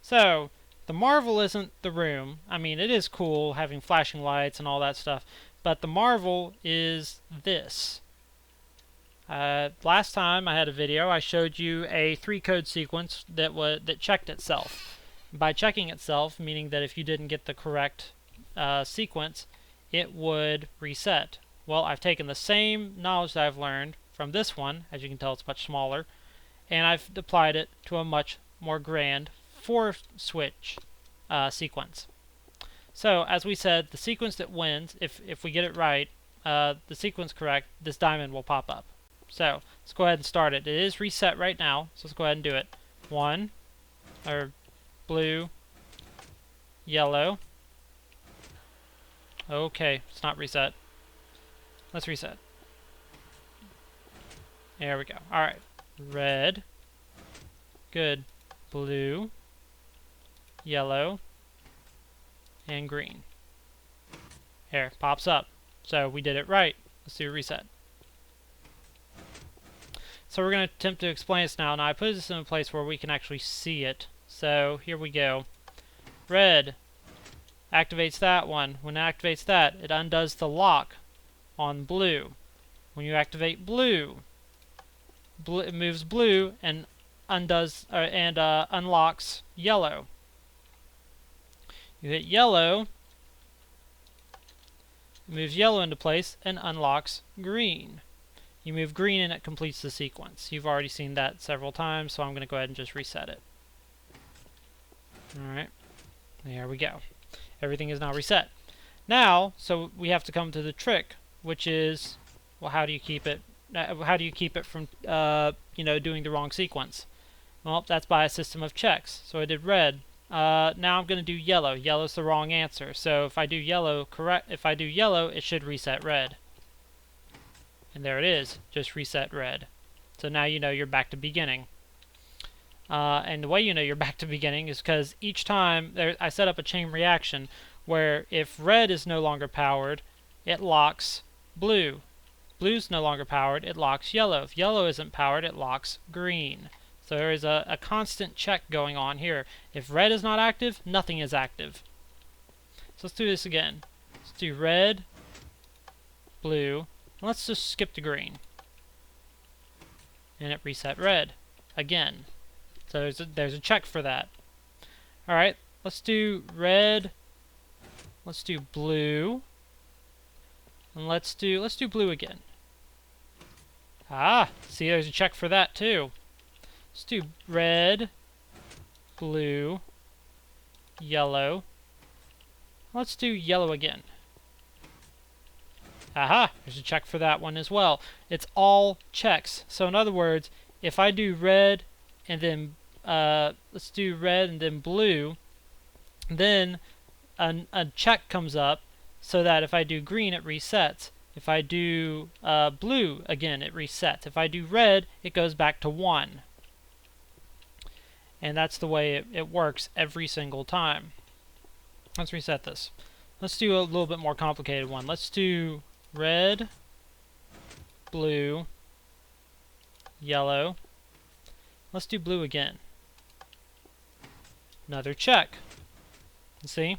So, the marvel isn't the room. I mean, it is cool having flashing lights and all that stuff, but the marvel is this. Last time I had a video, I showed you a 3-code sequence that checked itself. By checking itself, meaning that if you didn't get the correct sequence, it would reset. Well, I've taken the same knowledge that I've learned from this one, as you can tell it's much smaller, and I've applied it to a much more grand 4-switch sequence. So, as we said, the sequence that wins, if we get it right, the sequence correct, this diamond will pop up. So, let's go ahead and start it. It is reset right now, so let's go ahead and do it. Blue, yellow. Okay, it's not reset. Let's reset. There we go. Alright. Red. Good. Blue. Yellow. And green. There, pops up. So we did it right. Let's do a reset. So we're going to attempt to explain this now. Now I put this in a place where we can actually see it. So here we go. Red activates that one. When it activates that, it undoes the lock on blue. When you activate blue, it moves blue and unlocks yellow. You hit yellow, it moves yellow into place and unlocks green. You move green and it completes the sequence. You've already seen that several times, so I'm going to go ahead and just reset it. Alright, there we go. Everything is now reset. Now, so we have to come to the trick, which is, well, how do you keep it? How do you keep it from, doing the wrong sequence? Well, that's by a system of checks. So I did red. Now I'm going to do yellow. Yellow's the wrong answer. So if I do yellow, it should reset red. And there it is, just reset red. So now you know you're back to beginning. And the way you know you're back to beginning is because each time I set up a chain reaction where if red is no longer powered, it locks blue. Blue's no longer powered, it locks yellow. If yellow isn't powered, it locks green. So there is a constant check going on here. If red is not active, nothing is active. So let's do this again. Let's do red, blue, and let's just skip to green. And it reset red again. So there's a check for that. Alright, let's do red, let's do blue, and let's do blue again. Ah, see, there's a check for that too. Let's do red, blue, yellow. Let's do yellow again. Aha, there's a check for that one as well. It's all checks. So in other words, if I do red and then let's do red and then blue, then a check comes up so that if I do green, it resets. If I do blue, again, it resets. If I do red, it goes back to 1. And that's the way it works every single time. Let's reset this. Let's do a little bit more complicated one. Let's do red, blue, yellow. Let's do blue again. Another check. See?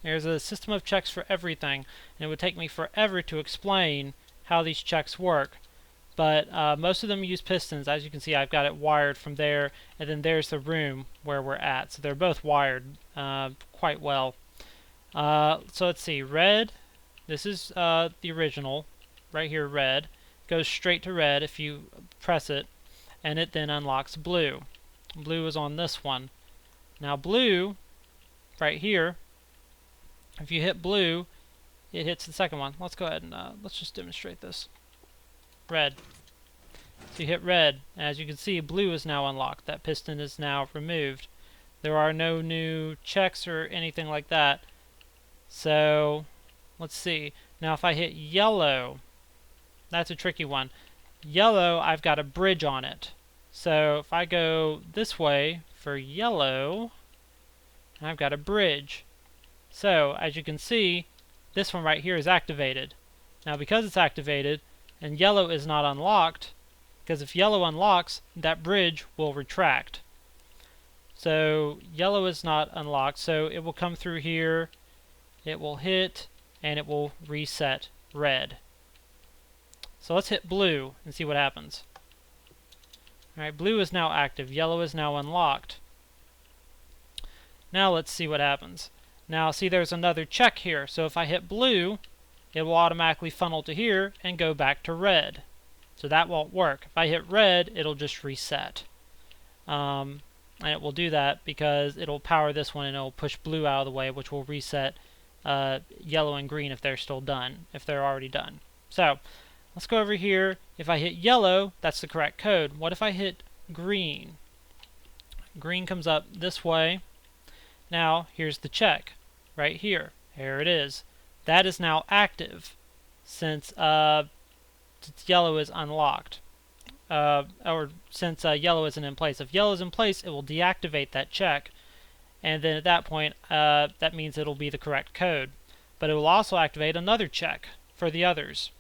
There's a system of checks for everything, and it would take me forever to explain how these checks work. But most of them use pistons. As you can see, I've got it wired from there, and then there's the room where we're at. So they're both wired quite well. So let's see. Red, this is the original. Right here, red. Goes straight to red if you press it, and it then unlocks blue. Blue is on this one. Now blue, right here, if you hit blue, it hits the second one. Let's go ahead and let's just demonstrate this. Red. So you hit red, and as you can see, blue is now unlocked. That piston is now removed. There are no new checks or anything like that. So let's see. Now if I hit yellow, that's a tricky one. Yellow, I've got a bridge on it. So if I go this way for yellow, I've got a bridge. So as you can see, this one right here is activated. Now because it's activated and yellow is not unlocked, because if yellow unlocks, that bridge will retract. So yellow is not unlocked, so it will come through here, it will hit, and it will reset red. So let's hit blue and see what happens. Alright, blue is now active, yellow is now unlocked. Now let's see what happens. Now see, there's another check here, so if I hit blue, it will automatically funnel to here and go back to red. So that won't work. If I hit red, it'll just reset. And it will do that because it'll power this one and it'll push blue out of the way, which will reset yellow and green if they're still done, if they're already done. So let's go over here. If I hit yellow, that's the correct code. What if I hit green? Green comes up this way. Now here's the check right here. Here it is. That is now active since yellow is unlocked. Or since yellow isn't in place. If yellow is in place, it will deactivate that check, and then at that point that means it'll be the correct code. But it will also activate another check for the others.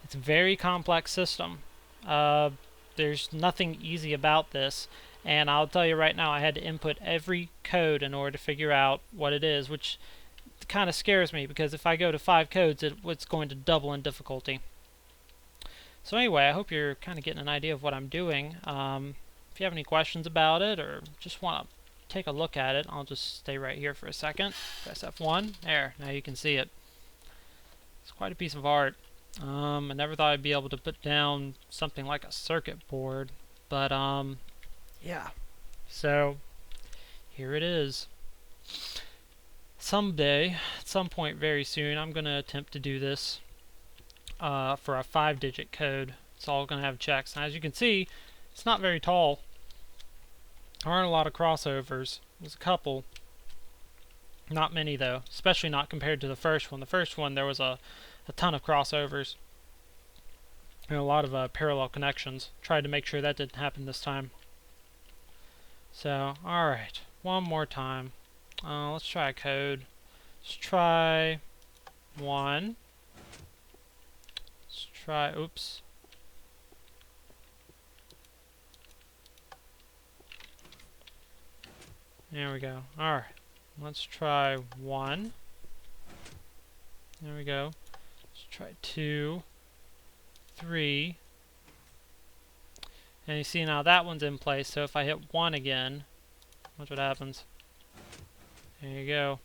It's a very complex system. There's nothing easy about this, and I'll tell you right now, I had to input every code in order to figure out what it is, which kind of scares me because if I go to 5 codes, it's going to double in difficulty. So anyway, I hope you're kind of getting an idea of what I'm doing. If you have any questions about it or just want to take a look at it, I'll just stay right here for a second. Press F1. There, now you can see it. It's quite a piece of art. I never thought I'd be able to put down something like a circuit board, but yeah. So here it is. Someday, at some point very soon, I'm going to attempt to do this for a 5-digit code. It's all going to have checks. And as you can see, it's not very tall. There aren't a lot of crossovers. There's a couple. Not many though, especially not compared to the first one. The first one there was a ton of crossovers and a lot of parallel connections. Tried to make sure that didn't happen this time. So, alright, one more time. Let's try a code. Let's try 1. Let's try, oops. There we go. Alright, let's try 1. There we go. Let's try 2, 3. And you see now that one's in place, so if I hit 1 again, watch what happens. There you go.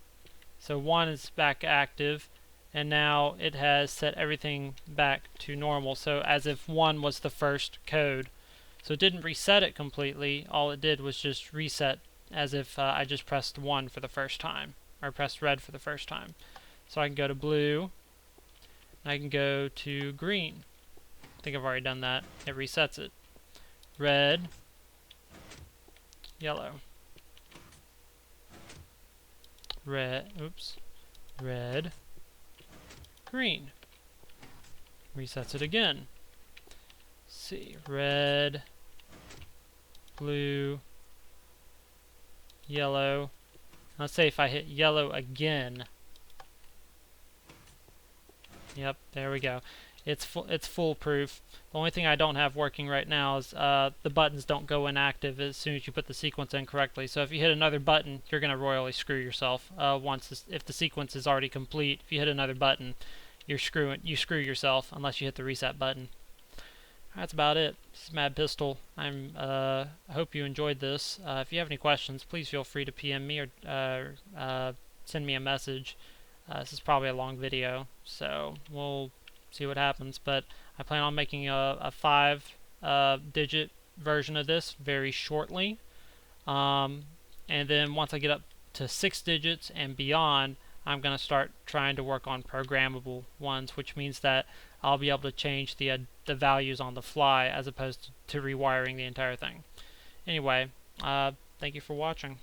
So 1 is back active, and now it has set everything back to normal, so as if 1 was the first code. So it didn't reset it completely, all it did was just reset as if I just pressed 1 for the first time, or pressed red for the first time. So I can go to blue, I can go to green. I think I've already done that. It resets it. Red, yellow, red, oops, red, green. Resets it again. Let's see, red, blue, yellow. Let's say if I hit yellow again. Yep, there we go. It's foolproof. The only thing I don't have working right now is the buttons don't go inactive as soon as you put the sequence in correctly. So if you hit another button, you're going to royally screw yourself. If the sequence is already complete, if you hit another button, you screw yourself unless you hit the reset button. That's about it. This is Mad Pistol. I hope you enjoyed this. If you have any questions, please feel free to PM me or send me a message. This is probably a long video, so we'll see what happens. But I plan on making a 5-digit version of this very shortly. And then once I get up to 6 digits and beyond, I'm going to start trying to work on programmable ones, which means that I'll be able to change the values on the fly as opposed to rewiring the entire thing. Anyway, thank you for watching.